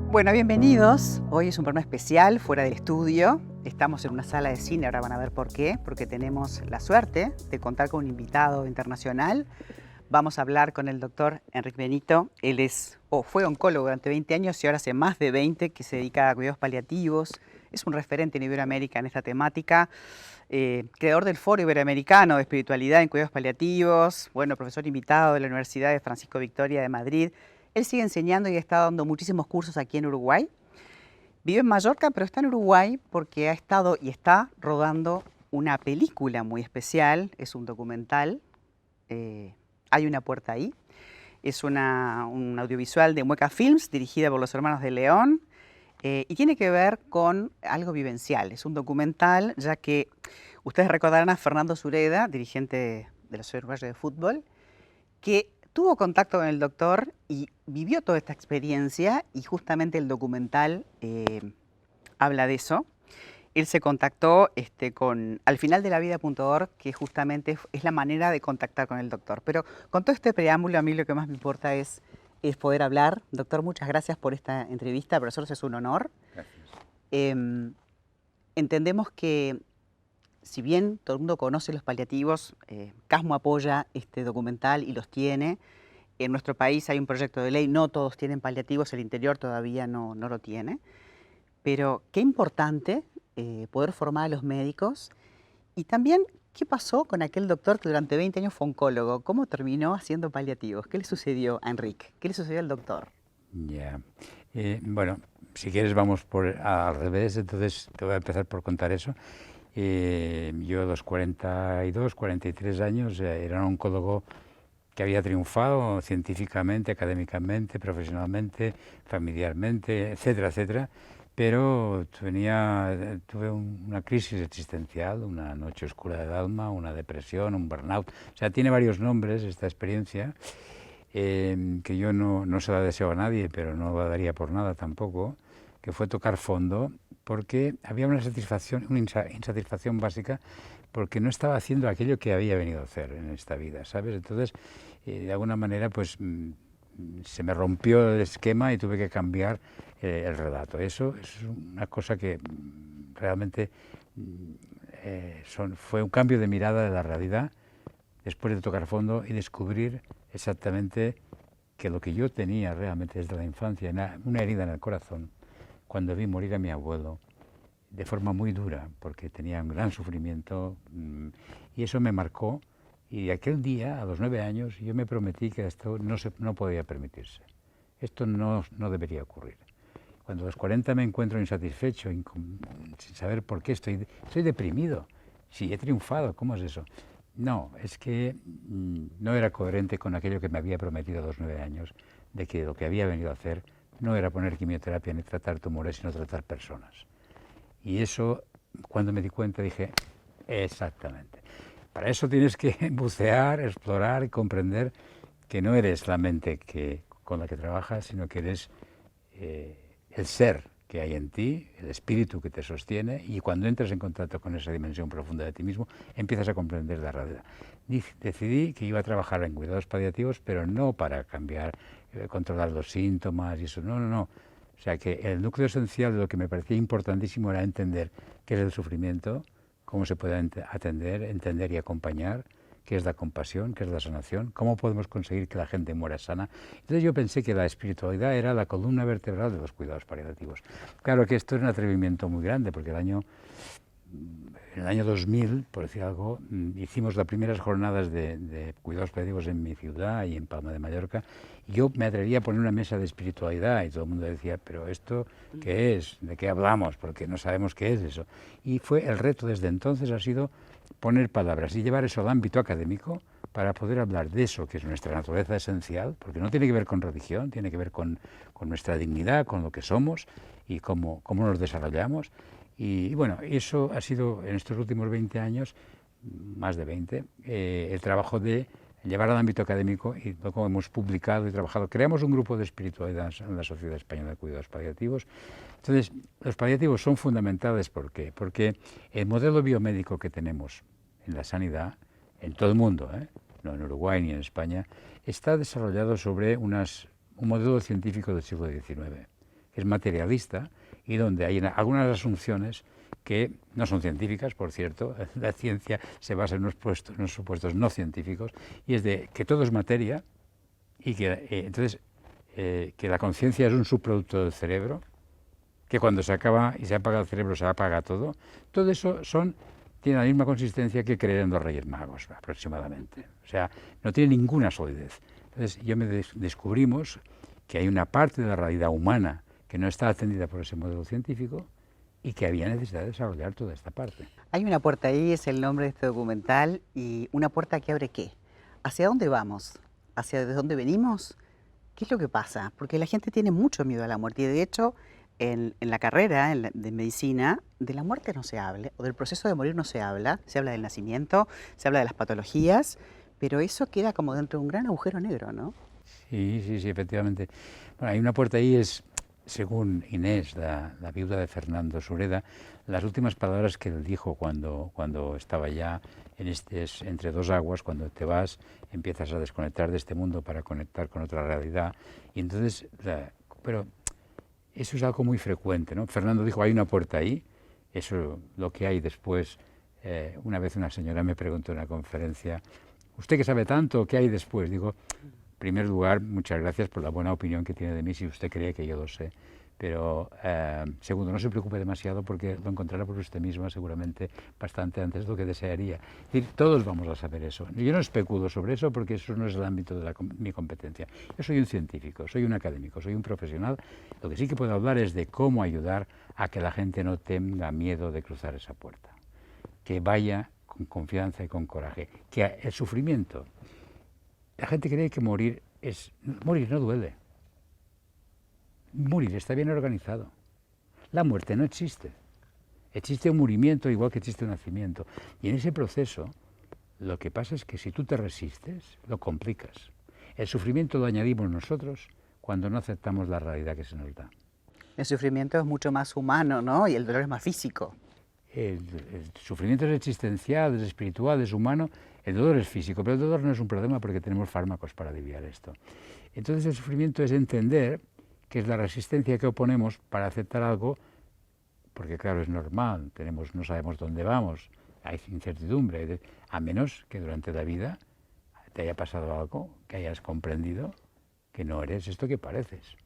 Bueno, bienvenidos. Hoy es un programa especial fuera del estudio. Estamos en una sala de cine, ahora van a ver por qué, porque tenemos la suerte de contar con un invitado internacional. Vamos a hablar con el doctor Enrique Benito. Él fue oncólogo durante 20 años y ahora hace más de 20 que se dedica a cuidados paliativos. Es un referente en Iberoamérica en esta temática. Creador del Foro Iberoamericano de Espiritualidad en Cuidados Paliativos. Bueno, profesor invitado de la Universidad de Francisco Victoria de Madrid. Él sigue enseñando y está dando muchísimos cursos aquí en Uruguay. Vive en Mallorca, pero está en Uruguay porque ha estado y está rodando una película muy especial. Es un documental. Hay una puerta ahí. Es un audiovisual de Mueca Films, dirigida por los hermanos de León. Y tiene que ver con algo vivencial. Es un documental, ya que ustedes recordarán a Fernando Sureda, dirigente de los uruguayos de fútbol, que tuvo contacto con el doctor y vivió toda esta experiencia, y justamente el documental habla de eso. Él se contactó con alfinaldelavida.org, que justamente es la manera de contactar con el doctor. Pero con todo este preámbulo, a mí lo que más me importa es poder hablar. Doctor, muchas gracias por esta entrevista, para nosotros es un honor. Gracias. Entendemos que, si bien todo el mundo conoce los paliativos, Casmo apoya este documental y los tiene. En nuestro país hay un proyecto de ley, no todos tienen paliativos, el interior todavía no lo tiene. Pero qué importante poder formar a los médicos. Y también, ¿qué pasó con aquel doctor que durante 20 años fue oncólogo? ¿Cómo terminó haciendo paliativos? ¿Qué le sucedió a Enrique? ¿Qué le sucedió al doctor? Ya. Bueno, si quieres vamos al revés, entonces te voy a empezar por contar eso. Yo a los 42, 43 años era un oncólogo que había triunfado científicamente, académicamente, profesionalmente, familiarmente, etcétera, etcétera, pero tuve una crisis existencial, una noche oscura del alma, una depresión, un burnout. O sea, tiene varios nombres esta experiencia. Que yo no se la deseo a nadie, pero no la daría por nada tampoco, que fue tocar fondo, porque había una insatisfacción básica, porque no estaba haciendo aquello que había venido a hacer en esta vida, ¿sabes? Entonces, de alguna manera, pues se me rompió el esquema y tuve que cambiar el relato. Eso es una cosa que realmente fue un cambio de mirada de la realidad después de tocar fondo y descubrir exactamente que lo que yo tenía realmente desde la infancia, una herida en el corazón, cuando vi morir a mi abuelo de forma muy dura, porque tenía un gran sufrimiento, y eso me marcó. Y aquel día, a los 9 años, yo me prometí que esto no podía permitirse. Esto no debería ocurrir. Cuando a los 40 me encuentro insatisfecho, sin saber por qué estoy deprimido. Si he triunfado, ¿cómo es eso? No, es que no era coherente con aquello que me había prometido a los 9 años, de que lo que había venido a hacer no era poner quimioterapia ni tratar tumores, sino tratar personas. Y eso, cuando me di cuenta, dije, exactamente. Para eso tienes que bucear, explorar y comprender que no eres la mente con la que trabajas, sino que eres el ser que hay en ti, el espíritu que te sostiene, y cuando entras en contacto con esa dimensión profunda de ti mismo, empiezas a comprender la realidad. Decidí que iba a trabajar en cuidados paliativos, pero no para cambiar, controlar los síntomas y eso, no. O sea que el núcleo esencial de lo que me parecía importantísimo era entender qué es el sufrimiento, cómo se puede atender, entender y acompañar, qué es la compasión, qué es la sanación, cómo podemos conseguir que la gente muera sana. Entonces yo pensé que la espiritualidad era la columna vertebral de los cuidados paliativos. Claro que esto es un atrevimiento muy grande, porque en el año 2000, por decir algo, hicimos las primeras jornadas de cuidados paliativos en mi ciudad y en Palma de Mallorca. Y yo me atreví a poner una mesa de espiritualidad y todo el mundo decía, pero ¿esto qué es? ¿De qué hablamos? Porque no sabemos qué es eso. Y el reto desde entonces ha sido poner palabras y llevar eso al ámbito académico para poder hablar de eso, que es nuestra naturaleza esencial, porque no tiene que ver con religión, tiene que ver con nuestra dignidad, con lo que somos y cómo nos desarrollamos. Y bueno, eso ha sido en estos últimos 20 años, más de 20, el trabajo de llevar al ámbito académico, y luego hemos publicado y trabajado. Creamos un grupo de espiritualidad en la Sociedad Española de Cuidados Paliativos. Entonces, los paliativos son fundamentales. ¿Por qué? Porque el modelo biomédico que tenemos en la sanidad, en todo el mundo, no en Uruguay ni en España, está desarrollado sobre un modelo científico del siglo XIX, es materialista y donde hay algunas asunciones que no son científicas, por cierto. La ciencia se basa en unos supuestos no científicos, y es de que todo es materia y que entonces que la conciencia es un subproducto del cerebro, que cuando se acaba y se apaga el cerebro se apaga todo. Todo eso tiene la misma consistencia que creer en los Reyes Magos, aproximadamente. O sea, no tiene ninguna solidez. Entonces, descubrimos que hay una parte de la realidad humana que no está atendida por ese modelo científico y que había necesidad de desarrollar toda esta parte. Hay una puerta ahí, es el nombre de este documental, y una puerta que abre ¿qué? ¿Hacia dónde vamos? ¿Hacia de dónde venimos? ¿Qué es lo que pasa? Porque la gente tiene mucho miedo a la muerte, y de hecho, en la carrera de medicina, de la muerte no se habla, o del proceso de morir no se habla del nacimiento, se habla de las patologías, pero eso queda como dentro de un gran agujero negro, ¿no? Sí, efectivamente. Bueno, hay una puerta ahí, según Inés, la viuda de Fernando Sureda, las últimas palabras que él dijo cuando estaba ya entre dos aguas, cuando te vas, empiezas a desconectar de este mundo para conectar con otra realidad. Y entonces, pero eso es algo muy frecuente, ¿no? Fernando dijo, hay una puerta ahí, eso lo que hay después. Una vez una señora me preguntó en una conferencia, ¿usted que sabe tanto, qué hay después? Digo, en primer lugar, muchas gracias por la buena opinión que tiene de mí, si usted cree que yo lo sé. Pero, segundo, no se preocupe demasiado porque lo encontrará por usted misma seguramente bastante antes de lo que desearía. Es decir, todos vamos a saber eso. Yo no especulo sobre eso porque eso no es el ámbito de mi competencia. Yo soy un científico, soy un académico, soy un profesional. Lo que sí que puedo hablar es de cómo ayudar a que la gente no tenga miedo de cruzar esa puerta. Que vaya con confianza y con coraje. Que el sufrimiento... La gente cree que morir no duele. Morir está bien organizado. La muerte no existe. Existe un murimiento igual que existe un nacimiento. Y en ese proceso, lo que pasa es que si tú te resistes, lo complicas. El sufrimiento lo añadimos nosotros cuando no aceptamos la realidad que se nos da. El sufrimiento es mucho más humano, ¿no? Y el dolor es más físico. El sufrimiento es existencial, es espiritual, es humano. El dolor es físico, pero el dolor no es un problema porque tenemos fármacos para aliviar esto. Entonces el sufrimiento es entender que es la resistencia que oponemos para aceptar algo, porque claro, es normal, no sabemos dónde vamos, hay incertidumbre, a menos que durante la vida te haya pasado algo, que hayas comprendido que no eres esto que pareces.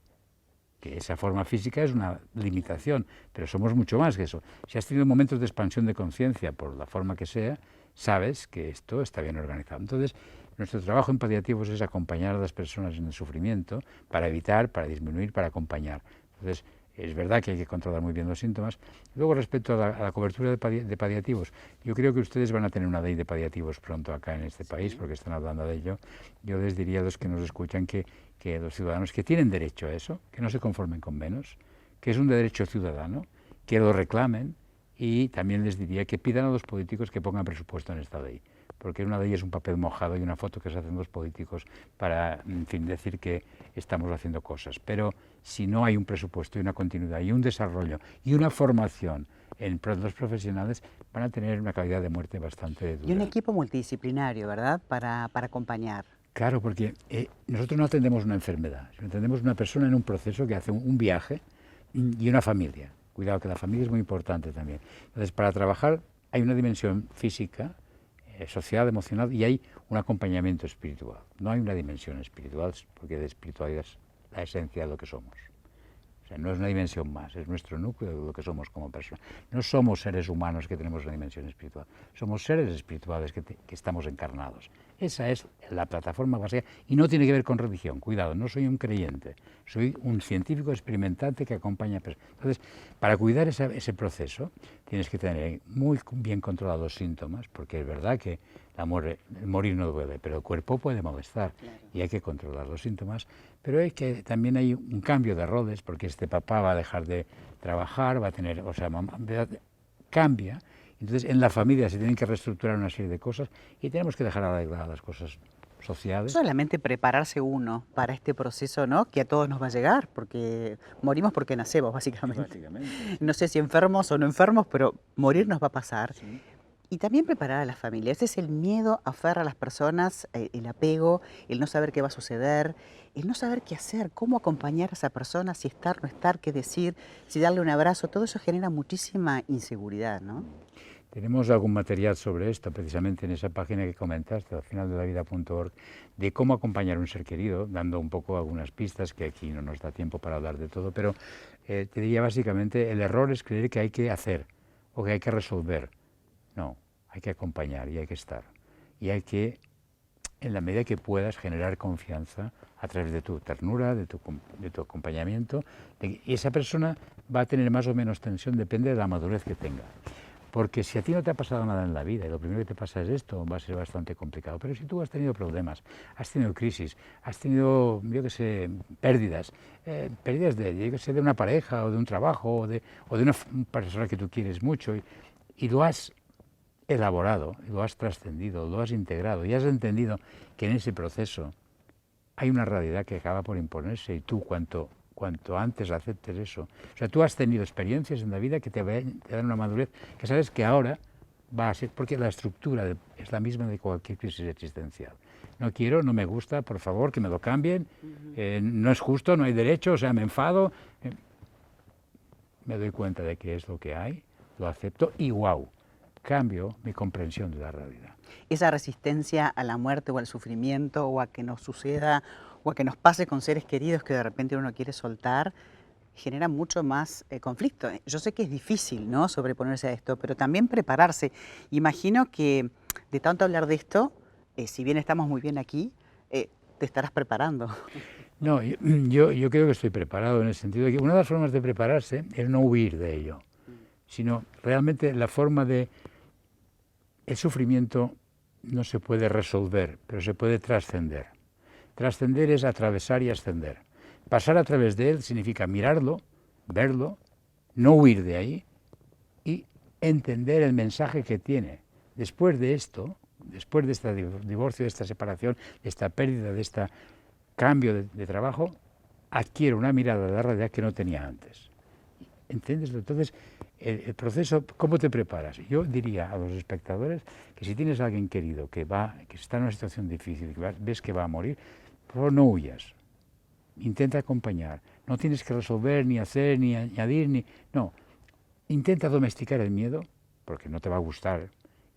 Que esa forma física es una limitación, pero somos mucho más que eso. Si has tenido momentos de expansión de conciencia, por la forma que sea, sabes que esto está bien organizado. Entonces, nuestro trabajo en paliativos es acompañar a las personas en el sufrimiento para evitar, para disminuir, para acompañar. Entonces, es verdad que hay que controlar muy bien los síntomas. Luego, respecto a la cobertura de paliativos, yo creo que ustedes van a tener una ley de paliativos pronto acá en este país, porque están hablando de ello. Yo les diría a los que nos escuchan que los ciudadanos que tienen derecho a eso, que no se conformen con menos, que es un derecho ciudadano, que lo reclamen, y también les diría que pidan a los políticos que pongan presupuesto en esta ley, porque una ley es un papel mojado y una foto que se hacen los políticos para, en fin, decir que estamos haciendo cosas. Pero si no hay un presupuesto y una continuidad y un desarrollo y una formación en los profesionales, van a tener una calidad de muerte bastante dura. Y un equipo multidisciplinario, ¿verdad?, para acompañar. Claro, porque nosotros no atendemos una enfermedad, sino atendemos una persona en un proceso que hace un viaje y una familia. Cuidado, que la familia es muy importante también. Entonces, para trabajar hay una dimensión física, social, emocional, y hay un acompañamiento espiritual. No hay una dimensión espiritual, porque la espiritualidad es la esencia de lo que somos. O sea, no es una dimensión más, es nuestro núcleo de lo que somos como personas. No somos seres humanos que tenemos una dimensión espiritual, somos seres espirituales que estamos encarnados. Esa es la plataforma básica y no tiene que ver con religión. Cuidado, no soy un creyente, soy un científico experimentante que acompaña a personas. Entonces, para cuidar ese proceso, tienes que tener muy bien controlados los síntomas, porque es verdad que el morir no duele, pero el cuerpo puede molestar, claro, y hay que controlar los síntomas. Pero es que también hay un cambio de roles, porque este papá va a dejar de trabajar, va a tener, o sea, mamá cambia. Entonces, en la familia se tienen que reestructurar una serie de cosas y tenemos que dejar arregladas las cosas sociales. Solamente prepararse uno para este proceso, ¿no?, que a todos nos va a llegar, porque morimos porque nacemos, básicamente. Sí. No sé si enfermos o no enfermos, pero morir nos va a pasar. Sí. Y también preparar a la familia. Ese es el miedo, aferra a las personas, el apego, el no saber qué va a suceder, el no saber qué hacer, cómo acompañar a esa persona, si estar, no estar, qué decir, si darle un abrazo. Todo eso genera muchísima inseguridad, ¿no? Tenemos algún material sobre esto, precisamente en esa página que comentaste, al finaldelavida.org, de cómo acompañar a un ser querido, dando un poco algunas pistas, que aquí no nos da tiempo para hablar de todo, pero te diría básicamente, el error es creer que hay que hacer o que hay que resolver. No, hay que acompañar y hay que estar. Y hay que, en la medida que puedas, generar confianza a través de tu ternura, de tu acompañamiento, y esa persona va a tener más o menos tensión, depende de la madurez que tenga. Porque si a ti no te ha pasado nada en la vida y lo primero que te pasa es esto, va a ser bastante complicado. Pero si tú has tenido problemas, has tenido crisis, has tenido, yo qué sé, pérdidas, pérdidas de, yo qué sé, de una pareja o de un trabajo o de una persona que tú quieres mucho y lo has elaborado, lo has trascendido, lo has integrado y has entendido que en ese proceso hay una realidad que acaba por imponerse y tú cuanto antes aceptes eso. O sea, tú has tenido experiencias en la vida que te dan una madurez que sabes que ahora va a ser, porque la estructura es la misma de cualquier crisis existencial. No quiero, no me gusta, por favor, que me lo cambien, no es justo, no hay derecho, o sea, me enfado. Me doy cuenta de que es lo que hay, lo acepto y wow, cambio mi comprensión de la realidad. Esa resistencia a la muerte o al sufrimiento o a que nos suceda o a que nos pase con seres queridos que de repente uno quiere soltar, genera mucho más conflicto. Yo sé que es difícil, ¿no?, sobreponerse a esto, pero también prepararse. Imagino que de tanto hablar de esto, si bien estamos muy bien aquí, te estarás preparando. No, yo creo que estoy preparado en el sentido de que una de las formas de prepararse es no huir de ello, sino realmente la forma de... El sufrimiento no se puede resolver, pero se puede trascender. Trascender es atravesar y ascender. Pasar a través de él significa mirarlo, verlo, no huir de ahí y entender el mensaje que tiene. Después de esto, después de este divorcio, de esta separación, de esta pérdida, de este cambio de trabajo, adquiere una mirada de la realidad que no tenía antes. ¿Entiendes? Entonces, el proceso, ¿cómo te preparas? Yo diría a los espectadores que si tienes a alguien querido que está en una situación difícil, que ves que va a morir, por favor no huyas. Intenta acompañar. No tienes que resolver, ni hacer, ni añadir, no. Intenta domesticar el miedo, porque no te va a gustar,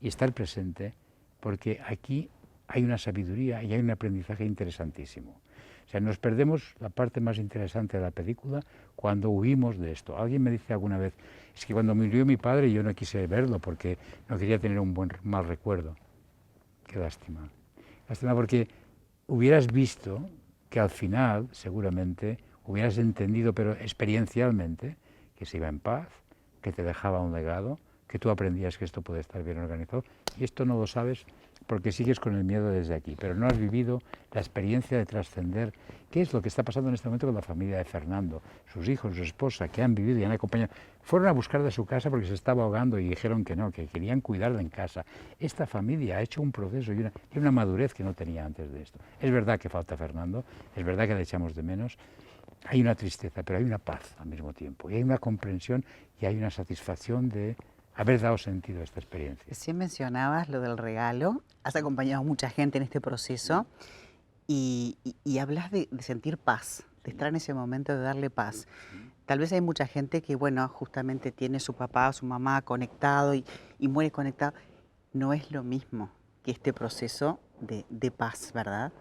y estar presente, porque aquí hay una sabiduría y hay un aprendizaje interesantísimo. O sea, nos perdemos la parte más interesante de la película cuando huimos de esto. Alguien me dice alguna vez, es que cuando murió mi padre yo no quise verlo porque no quería tener un mal recuerdo. Qué lástima. Lástima porque hubieras visto que al final, seguramente, hubieras entendido, pero experiencialmente, que se iba en paz, que te dejaba un legado, que tú aprendías que esto puede estar bien organizado, y esto no lo sabes porque sigues con el miedo desde aquí, pero no has vivido la experiencia de trascender. ¿Qué es lo que está pasando en este momento con la familia de Fernando? Sus hijos, su esposa, que han vivido y han acompañado, fueron a buscar de su casa porque se estaba ahogando y dijeron que no, que querían cuidarla en casa. Esta familia ha hecho un proceso y una madurez que no tenía antes de esto. Es verdad que falta Fernando, es verdad que le echamos de menos, hay una tristeza, pero hay una paz al mismo tiempo, y hay una comprensión y hay una satisfacción de haber dado sentido a esta experiencia. Recién mencionabas lo del regalo, has acompañado a mucha gente en este proceso y hablas de sentir paz, de estar en ese momento de darle paz. Tal vez hay mucha gente que, bueno, justamente tiene su papá o su mamá conectado y muere conectado. No es lo mismo que este proceso de paz, ¿verdad?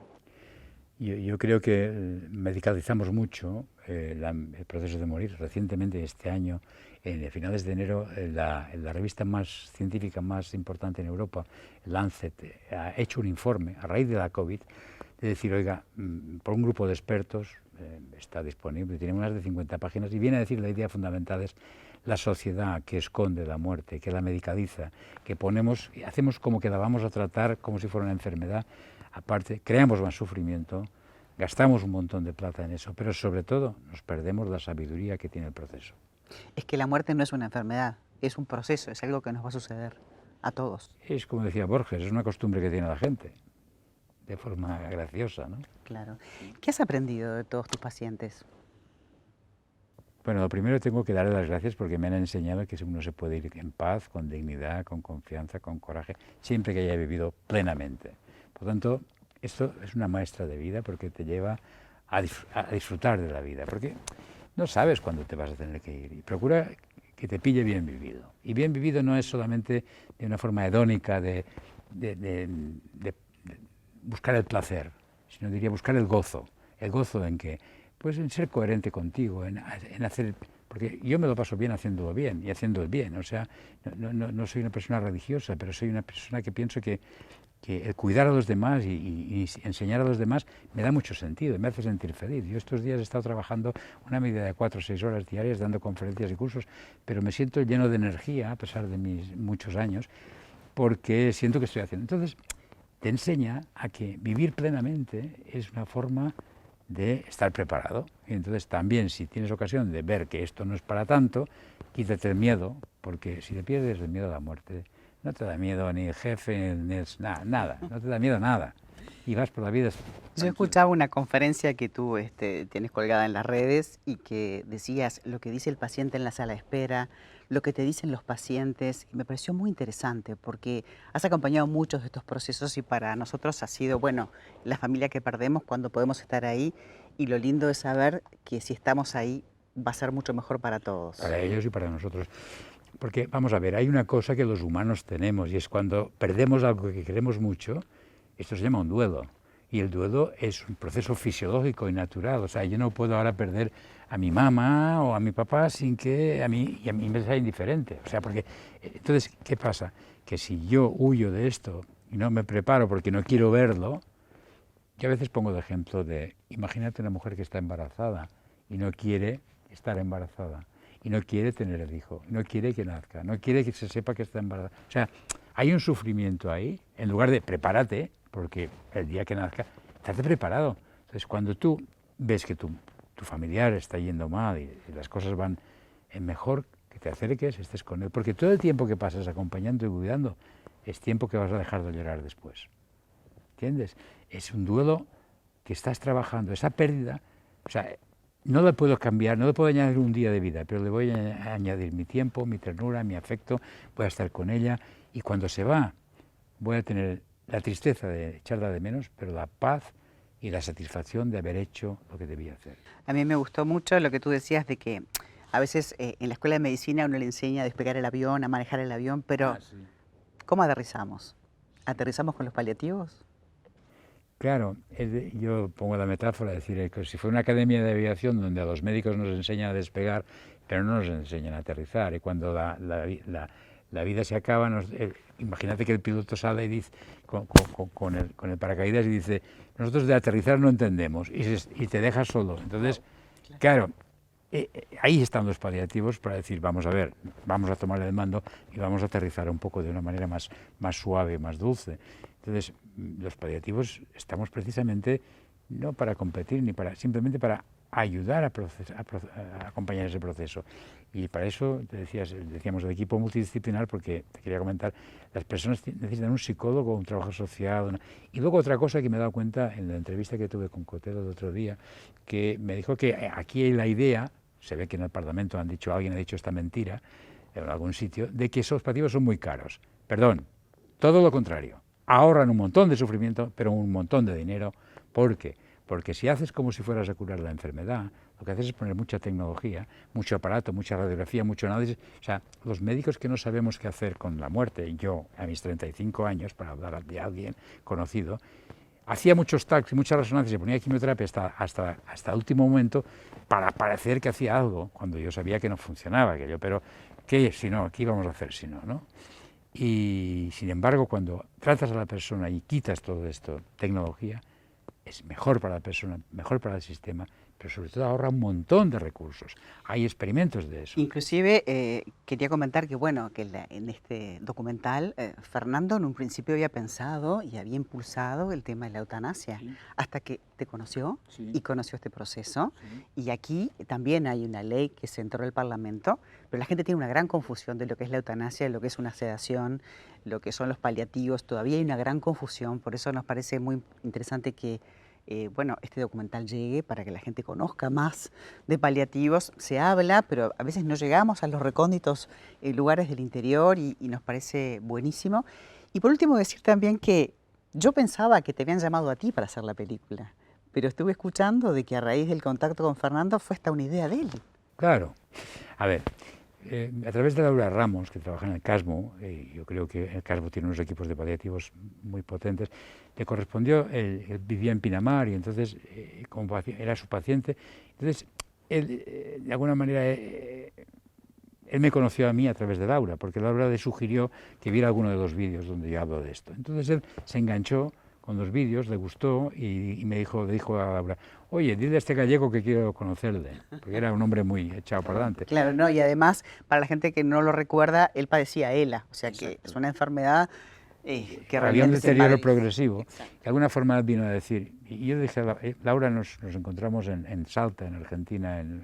Yo creo que medicalizamos mucho el proceso de morir. Recientemente, este año, en finales de enero, la revista más científica más importante en Europa, Lancet, ha hecho un informe a raíz de la COVID, de decir, oiga, por un grupo de expertos, está disponible, tiene más de 50 páginas, y viene a decir la idea fundamental es la sociedad que esconde la muerte, que la medicaliza, que hacemos como que la vamos a tratar como si fuera una enfermedad. Aparte, creamos más sufrimiento, gastamos un montón de plata en eso, pero sobre todo nos perdemos la sabiduría que tiene el proceso. Es que la muerte no es una enfermedad, es un proceso, es algo que nos va a suceder a todos. Es como decía Borges, es una costumbre que tiene la gente, de forma graciosa, ¿no? Claro. ¿Qué has aprendido de todos tus pacientes? Bueno, lo primero tengo que darle las gracias porque me han enseñado que uno se puede ir en paz, con dignidad, con confianza, con coraje, siempre que haya vivido plenamente. Por lo tanto, esto es una maestra de vida porque te lleva a disfrutar de la vida, porque no sabes cuándo te vas a tener que ir. Y procura que te pille bien vivido. Y bien vivido no es solamente de una forma hedónica de buscar el placer, sino diría buscar el gozo. ¿El gozo en qué? Pues en ser coherente contigo, en hacer... Porque yo me lo paso bien haciéndolo bien y haciendo el bien. O sea, no soy una persona religiosa, pero soy una persona que pienso que el cuidar a los demás y enseñar a los demás me da mucho sentido, me hace sentir feliz. Yo estos días he estado trabajando una media de 4 o 6 horas diarias dando conferencias y cursos, pero me siento lleno de energía a pesar de mis muchos años, porque siento que estoy haciendo. Entonces, te enseña a que vivir plenamente es una forma de estar preparado. Y entonces también, si tienes ocasión de ver que esto no es para tanto, quítate el miedo, porque si te pierdes el miedo a la muerte, no te da miedo ni el jefe, ni nada, no te da miedo nada. Y vas por la vida. Yo escuchaba una conferencia que tú tienes colgada en las redes y que decías lo que dice el paciente en la sala de espera, lo que te dicen los pacientes, y me pareció muy interesante porque has acompañado muchos de estos procesos y para nosotros ha sido, bueno, la familia que perdemos cuando podemos estar ahí, y lo lindo es saber que si estamos ahí va a ser mucho mejor para todos. Para ellos y para nosotros. Porque, vamos a ver, hay una cosa que los humanos tenemos y es cuando perdemos algo que queremos mucho, esto se llama un duelo. Y el duelo es un proceso fisiológico y natural. O sea, yo no puedo ahora perder a mi mamá o a mi papá sin que a mí me sea indiferente. O sea, porque, entonces, ¿qué pasa? Que si yo huyo de esto y no me preparo porque no quiero verlo, yo a veces pongo de ejemplo de, imagínate una mujer que está embarazada y no quiere estar embarazada, y no quiere tener el hijo, no quiere que nazca, no quiere que se sepa que está embarazada. O sea, hay un sufrimiento ahí, en lugar de prepárate, porque el día que nazca, estate preparado. Entonces, cuando tú ves que tu familiar está yendo mal y las cosas van en mejor, que te acerques, estés con él, porque todo el tiempo que pasas acompañando y cuidando es tiempo que vas a dejar de llorar después. ¿Entiendes? Es un duelo que estás trabajando, esa pérdida, o sea, no le puedo cambiar, no le puedo añadir un día de vida, pero le voy a añadir mi tiempo, mi ternura, mi afecto, voy a estar con ella y cuando se va voy a tener la tristeza de echarla de menos, pero la paz y la satisfacción de haber hecho lo que debía hacer. A mí me gustó mucho lo que tú decías de que a veces en la escuela de medicina uno le enseña a despegar el avión, a manejar el avión, pero Sí. ¿cómo aterrizamos? ¿Aterrizamos con los paliativos? Claro, yo pongo la metáfora de decir que si fuera una academia de aviación donde a los médicos nos enseñan a despegar, pero no nos enseñan a aterrizar, y cuando la vida se acaba, imagínate que el piloto sale y dice, con el paracaídas y dice, nosotros de aterrizar no entendemos, y te dejas solo. Entonces, claro, ahí están los paliativos para decir, vamos a ver, vamos a tomar el mando y vamos a aterrizar un poco de una manera más suave, más dulce. Entonces, los paliativos estamos precisamente no para competir, ni simplemente para ayudar a acompañar ese proceso. Y para eso, decíamos, el equipo multidisciplinar, porque te quería comentar, las personas necesitan un psicólogo, un trabajo social. Y luego otra cosa que me he dado cuenta en la entrevista que tuve con Cotelo el otro día, que me dijo que aquí hay la idea, se ve que en el Parlamento alguien ha dicho esta mentira, en algún sitio, de que esos paliativos son muy caros. Perdón, todo lo contrario. Ahorran un montón de sufrimiento, pero un montón de dinero. ¿Por qué? Porque si haces como si fueras a curar la enfermedad, lo que haces es poner mucha tecnología, mucho aparato, mucha radiografía, mucho análisis. O sea, los médicos que no sabemos qué hacer con la muerte, yo a mis 35 años, para hablar de alguien conocido, hacía muchos TACs y muchas resonancias y ponía quimioterapia hasta el último momento para parecer que hacía algo, cuando yo sabía que no funcionaba aquello. Pero, ¿qué si no? ¿Qué íbamos a hacer si no, no? Y sin embargo, cuando tratas a la persona y quitas todo esto, tecnología, es mejor para la persona, mejor para el sistema, pero sobre todo ahorra un montón de recursos. Hay experimentos de eso. Inclusive quería comentar que, bueno, que en este documental Fernando en un principio había pensado y había impulsado el tema de la eutanasia, Sí. hasta que te conoció Sí. y conoció este proceso. Sí. Y aquí también hay una ley que se entró al Parlamento, pero la gente tiene una gran confusión de lo que es la eutanasia, lo que es una sedación, lo que son los paliativos. Todavía hay una gran confusión, por eso nos parece muy interesante que bueno, este documental llegue para que la gente conozca más de paliativos. Se habla, pero a veces no llegamos a los recónditos lugares del interior y nos parece buenísimo. Y por último decir también que yo pensaba que te habían llamado a ti para hacer la película, pero estuve escuchando de que a raíz del contacto con Fernando fue esta una idea de él. Claro. A ver, a través de Laura Ramos, que trabaja en el CASMU, yo creo que el CASMU tiene unos equipos de paliativos muy potentes, le correspondió, él vivía en Pinamar y entonces como era su paciente, entonces él, de alguna manera, él me conoció a mí a través de Laura, porque Laura le sugirió que viera alguno de los vídeos donde yo hablo de esto. Entonces él se enganchó con los vídeos, le gustó y le dijo a Laura, oye, dile a este gallego que quiero conocerle, porque era un hombre muy echado para adelante. Claro, no, y además, para la gente que no lo recuerda, él padecía ELA, o sea que es una enfermedad que realmente había un deterioro se progresivo. Exacto. De alguna forma él vino a decir, y yo dije, Laura, nos encontramos en Salta, en Argentina, en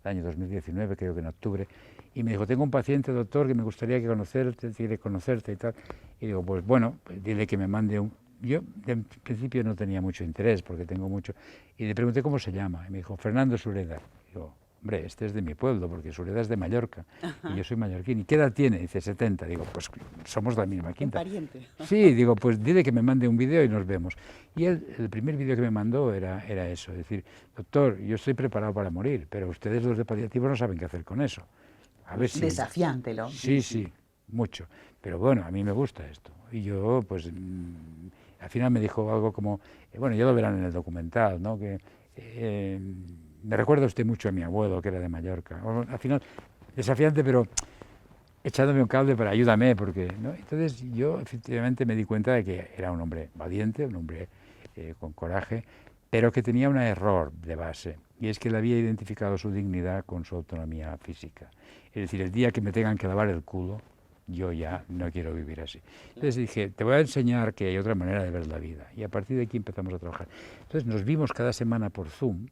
el año 2019, creo que en octubre, y me dijo, tengo un paciente, doctor, que me gustaría quiere conocerte y tal. Y digo, pues bueno, pues dile que me mande un... Yo en principio no tenía mucho interés, porque tengo mucho... Y le pregunté cómo se llama, y me dijo, Fernando Sureda. Digo, hombre, este es de mi pueblo, porque Sureda es de Mallorca, y yo soy mallorquín. ¿Y qué edad tiene? Dice, 70. Digo, pues somos la misma quinta. Un pariente. Sí, digo, pues dile que me mande un vídeo y nos vemos. Y él, el primer vídeo que me mandó era eso, es decir, doctor, yo estoy preparado para morir, pero ustedes los de paliativos no saben qué hacer con eso. A ver si... Desafiántelo. Sí, mucho. Pero bueno, a mí me gusta esto. Y yo, pues, al final me dijo algo como, bueno, ya lo verán en el documental, ¿no? Que me recuerda usted mucho a mi abuelo, que era de Mallorca. Bueno, al final, desafiante, pero echándome un cable para ayúdame, porque, ¿no? Entonces yo efectivamente me di cuenta de que era un hombre valiente, un hombre con coraje, pero que tenía un error de base, y es que él había identificado su dignidad con su autonomía física. Es decir, el día que me tengan que lavar el culo, yo ya no quiero vivir así. Entonces dije, te voy a enseñar que hay otra manera de ver la vida, y a partir de aquí empezamos a trabajar. Entonces nos vimos cada semana por Zoom,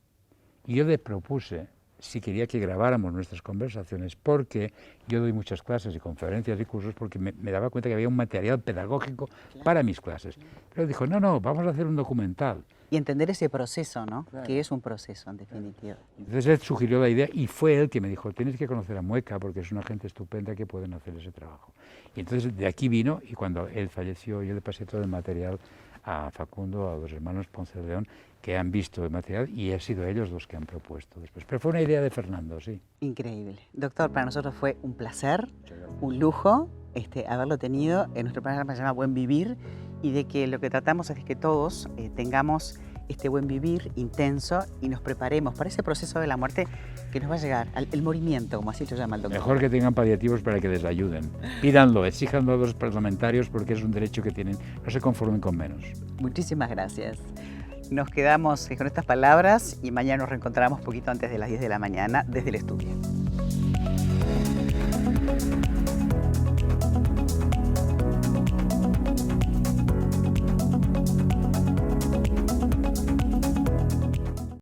y yo le propuse si quería que grabáramos nuestras conversaciones, porque yo doy muchas clases y conferencias y cursos, porque me daba cuenta que había un material pedagógico para mis clases. Pero él dijo, no, vamos a hacer un documental. Y entender ese proceso, ¿no? Claro. Que es un proceso, en definitiva. Entonces él sugirió la idea y fue él que me dijo, tienes que conocer a Mueca porque es una gente estupenda que pueden hacer ese trabajo. Y entonces de aquí vino, y cuando él falleció yo le pasé todo el material a Facundo, a los hermanos Ponce de León, que han visto el material y han sido ellos los que han propuesto después. Pero fue una idea de Fernando, sí. Increíble. Doctor, para nosotros fue un placer, un lujo haberlo tenido en nuestro programa que se llama Buen Vivir, y de que lo que tratamos es que todos tengamos este buen vivir intenso y nos preparemos para ese proceso de la muerte que nos va a llegar, el morimiento, como así lo llama el doctor. Mejor que tengan paliativos para que les ayuden. Pídanlo, exíjanlo a los parlamentarios porque es un derecho que tienen, no se conformen con menos. Muchísimas gracias. Nos quedamos con estas palabras y mañana nos reencontramos poquito antes de las 10 de la mañana desde el estudio.